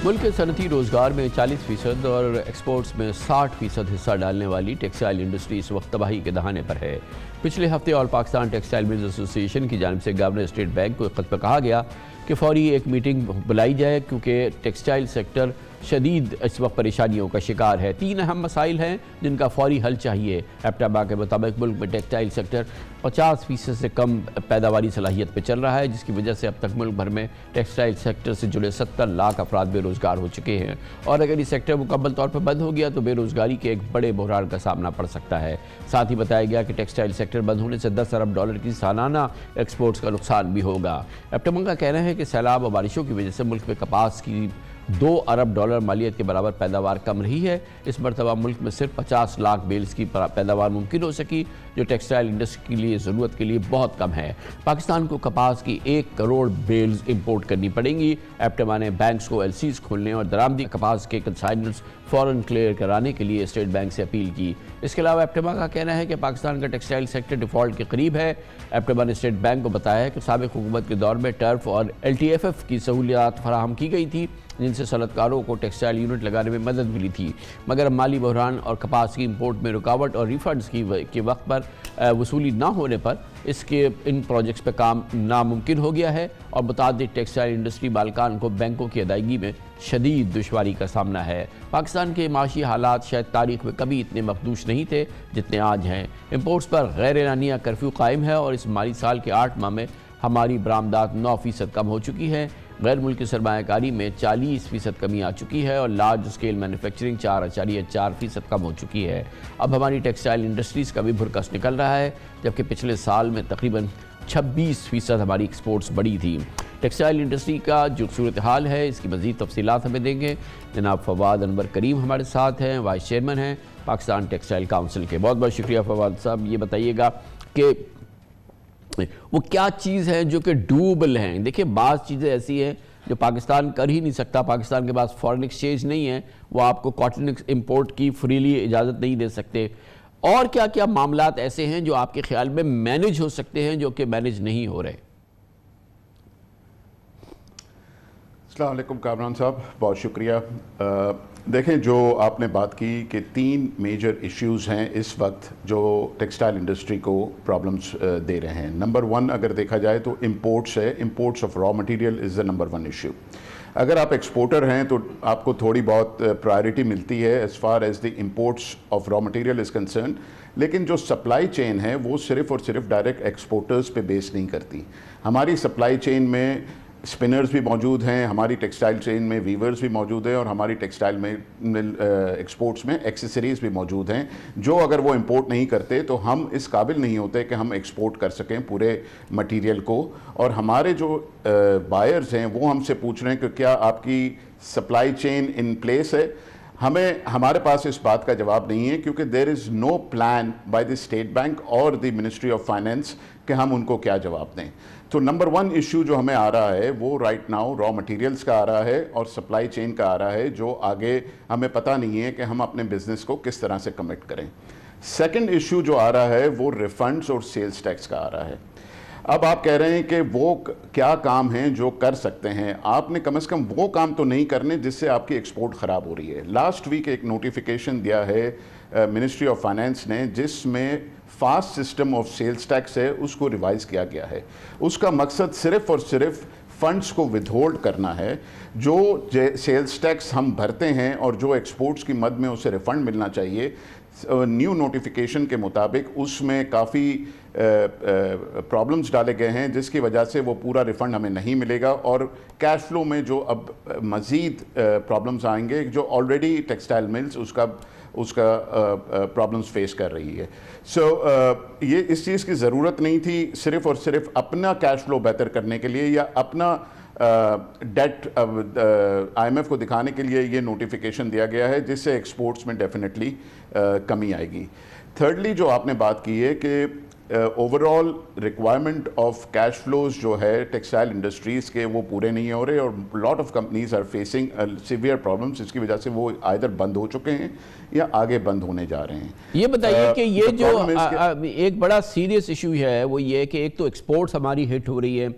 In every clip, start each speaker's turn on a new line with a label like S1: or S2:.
S1: मुल्क के सनती रोज़गार में 40% और एक्सपोर्ट्स में 60% हिस्सा डालने वाली टेक्सटाइल इंडस्ट्री इस वक्त तबाही के दहाने पर है। पिछले हफ्ते all Pakistan textile mills association की जानिब से गवर्नर स्टेट बैंक को एक खत पर कहा गया कि फौरी एक मीटिंग बुलाई जाए क्योंकि टेक्सटाइल सेक्टर शदीद इस वक्त परेशानियों का शिकार है। 3 अहम मसाइल हैं जिनका फौरी हल चाहिए। एप्टाबा के मुताबिक मुल्क में टेक्सटाइल सेक्टर 50% से कम पैदावारी सलाहियत पर चल रहा है, जिसकी वजह से अब तक मुल्क भर में टेक्सटाइल सेक्टर से जुड़े 70 लाख अफराद बेरोज़गार हो चुके हैं और अगर ये सेक्टर मुकम्मल तौर पर बंद हो गया तो बेरोज़गारी के एक बड़े बहरान का सामना पड़ सकता है। साथ ही बताया गया कि टेक्सटाइल सेक्टर बंद होने से $10 अरब की सालाना एक्सपोर्ट्स का नुकसान भी होगा। एप्टाबा का कहना है कि सैलाब और बारिशों की वजह से मुल्क में कपास की $2 अरब मालियत के बराबर पैदावार कम रही है। इस मरतबा मुल्क में सिर्फ 50 लाख बेल्स की पैदावार मुमकिन हो सकी, जो टेक्सटाइल इंडस्ट्री के लिए ज़रूरत के लिए बहुत कम है। पाकिस्तान को कपास की 1 करोड़ बेल्स इंपोर्ट करनी पड़ेंगी। एप्टाबा ने बैंक्स को एलसीज खोलने और दरामदी कपास के कंसाइनमेंट्स फ़ौरन क्लियर कराने के लिए स्टेट बैंक से अपील की। इसके अलावा एप्टाबा का कहना है कि पाकिस्तान का टेक्सटाइल सेक्टर डिफ़ॉल्ट के करीब है। एप्टाबा ने स्टेट बैंक को बताया है कि साबिक़ हुकूमत के दौर में टर्फ और LTFF की सहूलियात फराहम की गई थी, जिनसे सनअतकारों को टेक्सटाइल यूनिट लगाने में मदद मिली थी, मगर माली बहरान और कपास की इंपोर्ट में रुकावट और रिफंड्स के वक्त पर वसूली ना होने पर इन प्रोजेक्ट्स पर काम नामुमकिन हो गया है और मुतादिद टेक्सटाइल इंडस्ट्री मालकान को बैंकों की अदायगी में शदीद दुश्वारी का सामना है। पाकिस्तान के माशी हालात शायद तारीख में कभी इतने मखदूश नहीं थे जितने आज हैं। इंपोर्ट्स पर गैर एलानिया कर्फ्यू कायम है और इस माली साल के 8 माह में हमारी बरामदात 9% कम हो चुकी है। गैर मुल्की सरमायाकारी में 40% कमी आ चुकी है और लार्ज स्केल मैन्युफैक्चरिंग 4.4% कम हो चुकी है। अब हमारी टेक्सटाइल इंडस्ट्रीज़ का भी भुरकस निकल रहा है, जबकि पिछले साल में तकरीबन 26% हमारी एक्सपोर्ट्स बढ़ी थी। टेक्सटाइल इंडस्ट्री का जो सूरत हाल है, इसकी मज़ीद तफसीलात हमें देंगे जनाब फवाद अनवर करीम हमारे साथ हैं, वाइस चेयरमैन हैं पाकिस्तान टेक्सटाइल काउंसिल के। बहुत बहुत शुक्रिया फवाद साहब। ये बताइएगा कि वो क्या चीज़ है जो कि डूबल हैं। देखिए, बाज़ चीज़ें ऐसी हैं जो पाकिस्तान कर ही नहीं सकता। पाकिस्तान के पास फॉरेन एक्सचेंज नहीं है, वो आपको कॉटन इंपोर्ट की फ्रीली इजाज़त नहीं दे सकते। और क्या क्या मामलात ऐसे हैं जो आपके ख्याल में मैनेज हो सकते हैं जो कि मैनेज नहीं हो रहे?
S2: अस्सलाम वालेकुम कामरान साहब, बहुत शुक्रिया। देखें, जो आपने बात की कि 3 मेजर इश्यूज़ हैं इस वक्त जो टेक्सटाइल इंडस्ट्री को प्रॉब्लम्स दे रहे हैं। नंबर 1 अगर देखा जाए तो इंपोर्ट्स है। Imports of raw material is the number 1 issue. अगर आप एक्सपोर्टर हैं तो आपको थोड़ी बहुत प्रायोरिटी मिलती है as far as the imports of raw material is concern, लेकिन जो सप्लाई चेन है वो सिर्फ़ और सिर्फ डायरेक्ट एक्सपोर्टर्स पे बेस नहीं करती। हमारी सप्लाई चेन में स्पिनर्स भी मौजूद हैं, हमारी टेक्सटाइल चेन में वीवर्स भी मौजूद हैं और हमारी टेक्सटाइल में एक्सपोर्ट्स में एक्सेसरीज़ भी मौजूद हैं, जो अगर वो इंपोर्ट नहीं करते तो हम इस काबिल नहीं होते कि हम एक्सपोर्ट कर सकें पूरे मटेरियल को। और हमारे जो बायर्स हैं वो हमसे पूछ रहे हैं कि क्या आपकी सप्लाई चेन इन प्लेस है। हमारे पास इस बात का जवाब नहीं है, क्योंकि there is no plan by the state bank और द मिनिस्ट्री ऑफ फाइनेंस कि हम उनको क्या जवाब दें। तो नंबर 1 इशू जो हमें आ रहा है वो राइट नाउ रॉ मटेरियल्स का आ रहा है और सप्लाई चेन का आ रहा है, जो आगे हमें पता नहीं है कि हम अपने बिजनेस को किस तरह से कमिट करें। सेकंड इशू जो आ रहा है वो रिफंड्स और सेल्स टैक्स का आ रहा है। अब आप कह रहे हैं कि वो क्या काम हैं जो कर सकते हैं, आपने कम से कम वो काम तो नहीं करने जिससे आपकी एक्सपोर्ट ख़राब हो रही है। लास्ट वीक एक नोटिफिकेशन दिया है मिनिस्ट्री ऑफ फाइनेंस ने, जिसमें fast system of sales tax है उसको रिवाइज़ किया गया है। उसका मकसद सिर्फ़ और सिर्फ फंड्स को विदहोल्ड करना है। जो सेल्स टैक्स हम भरते हैं और जो एक्सपोर्ट्स की मद में उसे रिफ़ंड मिलना चाहिए, न्यू नोटिफिकेशन के मुताबिक उसमें काफ़ी प्रॉब्लम्स डाले गए हैं, जिसकी वजह से वो पूरा रिफ़ंड हमें नहीं मिलेगा और कैश फ्लो में जो अब मज़ीद प्रॉब्लम्स आएंगे, जो ऑलरेडी टेक्सटाइल मिल्स उसका प्रॉब्लम्स फेस कर रही है। ये इस चीज़ की ज़रूरत नहीं थी सिर्फ़ और सिर्फ अपना कैश फ्लो बेहतर करने के लिए या अपना डेट IMF को दिखाने के लिए ये नोटिफिकेशन दिया गया है, जिससे एक्सपोर्ट्स में डेफिनेटली कमी आएगी। थर्डली जो आपने बात की है कि overall requirement of cash flows जो है टेक्सटाइल इंडस्ट्रीज़ के वो पूरे नहीं हो रहे और lot of companies are facing severe problems, इसकी वजह से वो आइदर बंद हो चुके हैं या आगे बंद होने जा रहे हैं।
S1: ये बताइए कि ये जो एक बड़ा सीरियस इशू है वो ये है कि एक तो एक्सपोर्ट्स हमारी हिट हो रही है,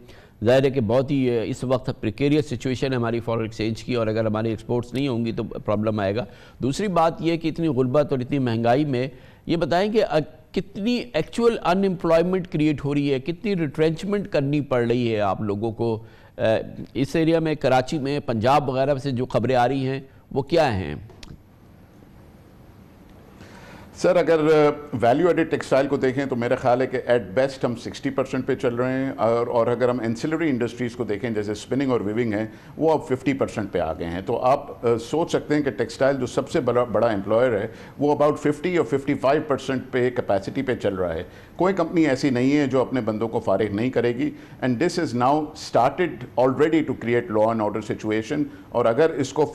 S1: ज़ाहिर है कि बहुत ही इस वक्त प्रिकेरियस सिचुएशन है हमारी फॉरेन एक्सचेंज की, और अगर हमारी एक्सपोर्ट्स नहीं होंगी तो प्रॉब्लम आएगा। दूसरी बात यह कि इतनी गुर्बत और इतनी महंगाई में ये बताएं कि कितनी एक्चुअल अनएम्प्लॉयमेंट क्रिएट हो रही है, कितनी रिट्रेंचमेंट करनी पड़ रही है आप लोगों को इस एरिया में, कराची में, पंजाब वगैरह से जो खबरें आ रही हैं वो क्या हैं?
S2: सर, अगर वैल्यू एडेड टेक्सटाइल को देखें तो मेरा ख्याल है कि एट बेस्ट हम 60% पे चल रहे हैं, और अगर हम एंसिलरी इंडस्ट्रीज़ को देखें जैसे स्पिनिंग और वीविंग है वो अब 50% पे आ गए हैं। तो आप सोच सकते हैं कि टेक्सटाइल जो सबसे बड़ा एम्प्लॉयर है वो अबाउट 50 और 55% पे कैपेसिटी पे चल रहा है। कोई कंपनी ऐसी नहीं है जो अपने बंदों को फारिग नहीं करेगी, and this is now started already to create law and order situation. और अगर इसको